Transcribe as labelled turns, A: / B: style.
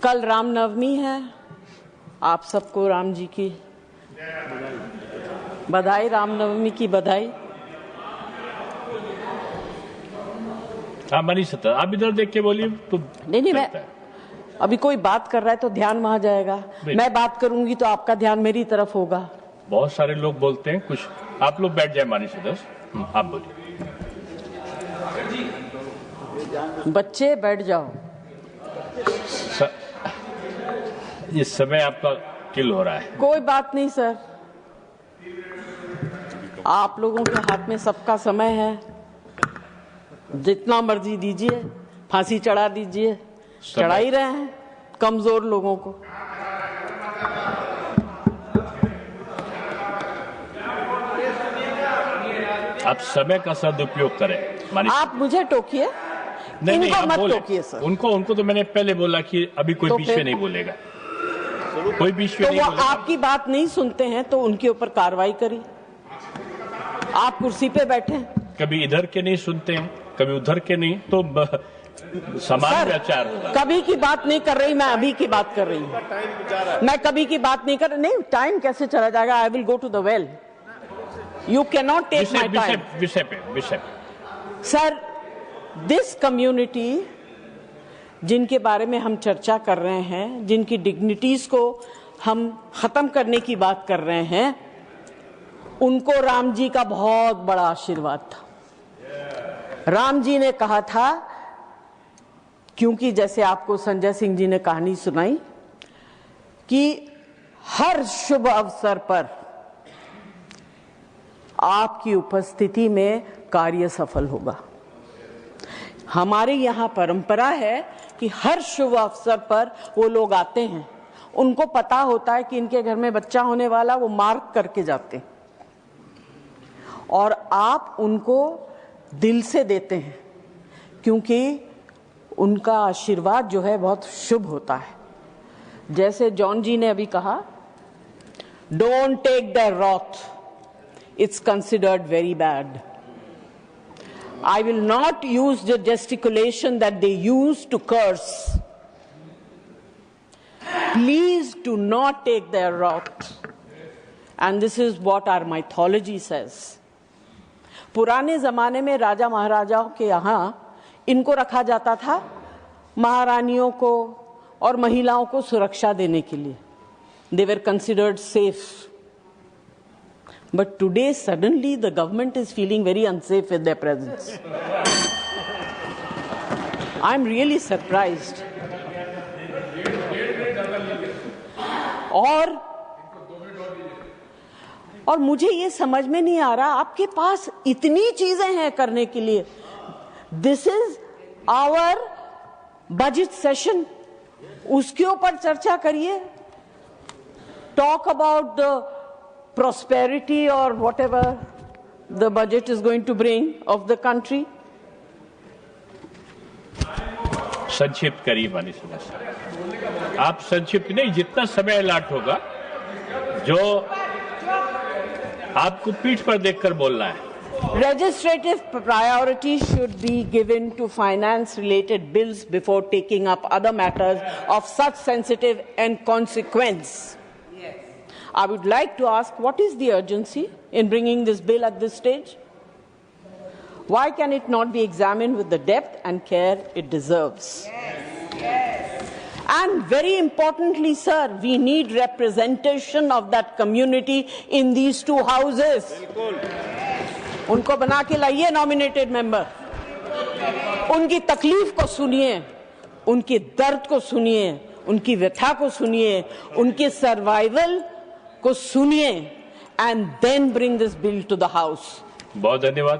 A: कल रामनवमी है, आप सबको राम जी की बधाई, रामनवमी की बधाई।
B: हाँ मनीष सर, आप इधर देख के बोलिए तो।
A: नहीं, मैं अभी कोई बात कर रहा है तो ध्यान वहां जाएगा, मैं बात करूंगी तो आपका ध्यान मेरी तरफ होगा।
B: बहुत सारे लोग बोलते हैं कुछ, आप लोग बैठ जाए मनीष सर, आप बोलिए।
A: बच्चे बैठ जाओ।
B: इस समय आपका किल हो रहा है।
A: कोई बात नहीं सर, आप लोगों के हाथ में सबका समय है, जितना मर्जी दीजिए, फांसी चढ़ा दीजिए, चढ़ा ही रहे हैं कमजोर लोगों को।
B: आप समय का सदुपयोग करें। आप
A: मुझे टोकिए, इनको मत टोकिए सर।
B: उनको तो मैंने पहले बोला कि अभी कोई बीच में नहीं बोलेगा, कोई बीच में नहीं बोलेगा।
A: आपकी बात नहीं सुनते हैं तो उनके ऊपर कार्रवाई करिए। आप कुर्सी पे बैठे,
B: कभी इधर के नहीं सुनते हैं, कभी उधर के नहीं, तो समान विचार।
A: कभी की बात नहीं कर रही, मैं अभी की बात कर रही हूँ। मैं कभी की बात नहीं कर रही। नहीं, टाइम कैसे चला जाएगा? I will go to the well, you can not take my time.
B: विषय पे
A: सर, दिस कम्युनिटी जिनके बारे में हम चर्चा कर रहे हैं, जिनकी डिग्निटीज को हम खत्म करने की बात कर रहे हैं, उनको राम जी का बहुत बड़ा आशीर्वाद था। राम जी ने कहा था, क्योंकि जैसे आपको संजय सिंह जी ने कहानी सुनाई कि हर शुभ अवसर पर आपकी उपस्थिति में कार्य सफल होगा। हमारे यहाँ परंपरा है कि हर शुभ अवसर पर वो लोग आते हैं, उनको पता होता है कि इनके घर में बच्चा होने वाला, वो मार्क करके जाते हैं और आप उनको दिल से देते हैं, क्योंकि उनका आशीर्वाद जो है बहुत शुभ होता है। जैसे जॉन जी ने अभी कहा, don't take the wrath, it's considered very bad. I will not use the gesticulation that they use to curse. Please do not take their wrath. And this is what our mythology says. पुराने जमाने में राजा महाराजाओं के यहाँ इनको रखा जाता था, महारानियों को और महिलाओं को सुरक्षा देने के लिए। They were considered safe. But today, suddenly, the government is feeling very unsafe with their presence. I'm really surprised. और मुझे ये समझ में नहीं आ रहा, आपके पास इतनी चीजें हैं करने के लिए। This is our budget session. उसके ऊपर चर्चा करिए. Talk about the prosperity or whatever the budget is going to bring of the country.
B: संक्षिप्त करिए मानी सर, आप संक्षिप्त नहीं, जितना समय अलाट होगा, जो आपको पीठ पर देखकर बोलना है।
A: Legislative priority should be given to finance-related bills before taking up other matters of such sensitive and consequence. I would like to ask, what is the urgency in bringing this bill at this stage? Why can it not be examined with the depth and care it deserves? Yes. And very importantly, sir, we need representation of that community in these two houses. उनको बना के लाइए nominated member. उनकी तकलीफ को सुनिए, उनकी दर्द को सुनिए, उनकी व्यथा को सुनिए, उनकी सर्वाइवल को सुनिए, and then bring this bill to the house.
B: बहुत धन्यवाद।